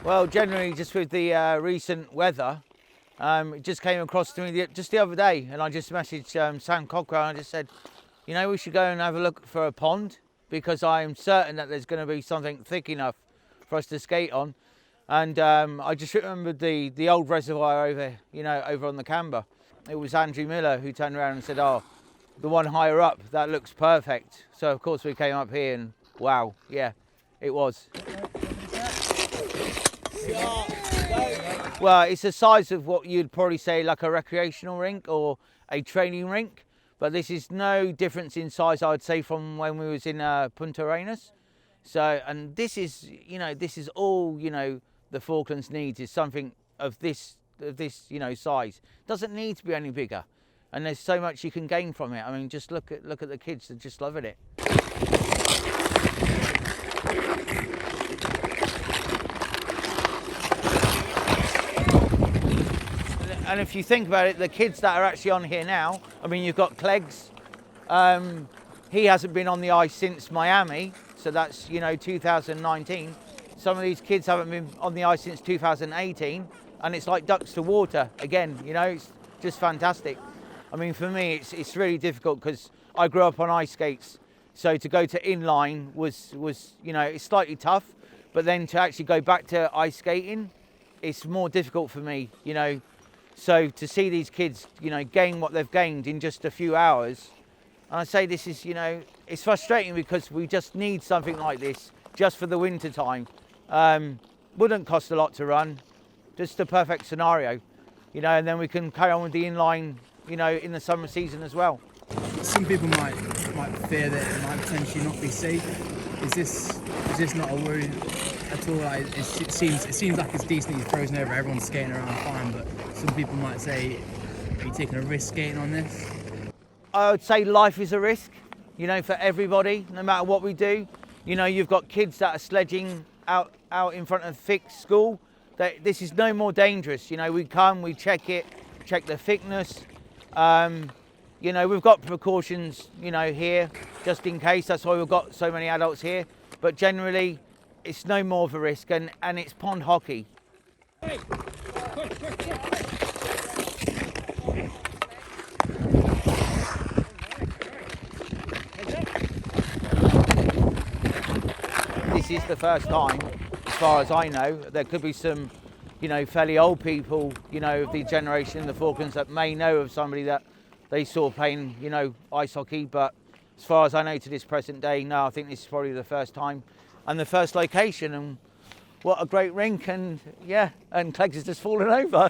Well, generally, just with the recent weather, it just came across to me just the other day, and I just messaged Sam Cockrell and I just said, you know, we should go and have a look for a pond, because I'm certain that there's going to be something thick enough for us to skate on. And I just remembered the old reservoir over on the Camber. It was Andrew Miller who turned around and said, oh, the one higher up, that looks perfect. So of course we came up here and wow, yeah, it was. Well, it's the size of what you'd probably say like a recreational rink or a training rink, but this is no difference in size, I would say, from when we was in Punta Arenas. So, and this is all, the Falklands needs is something of this size. Doesn't need to be any bigger, and there's so much you can gain from it. I mean, just look at the kids; they're just loving it. And if you think about it, the kids that are actually on here now, I mean, you've got Cleggs. He hasn't been on the ice since Miami, so that's 2019. Some of these kids haven't been on the ice since 2018, and it's like ducks to water again. It's just fantastic. I mean, for me, it's really difficult because I grew up on ice skates, so to go to inline was it's slightly tough, but then to actually go back to ice skating, it's more difficult for me. So to see these kids, gain what they've gained in just a few hours, and I say this is, it's frustrating because we just need something like this just for the winter time. Wouldn't cost a lot to run, just the perfect scenario, and then we can carry on with the inline, in the summer season as well. Some people might fear that it might potentially not be safe. Is this not a worry at all? It seems like it's decently frozen over. Everyone's skating around fine, but some people might say, are you taking a risk skating on this? I would say life is a risk, for everybody, no matter what we do. You've got kids that are sledging out in front of thick school. This is no more dangerous. We come, we check the thickness. We've got precautions, here, just in case. That's why we've got so many adults here. But generally, it's no more of a risk, and it's pond hockey. This is the first time, as far as I know. There could be some, fairly old people, of the generation in the Falklands that may know of somebody that they saw playing, ice hockey. But as far as I know to this present day, no, I think this is probably the first time and the first location. And what a great rink, and yeah, and Cleggs has just fallen over.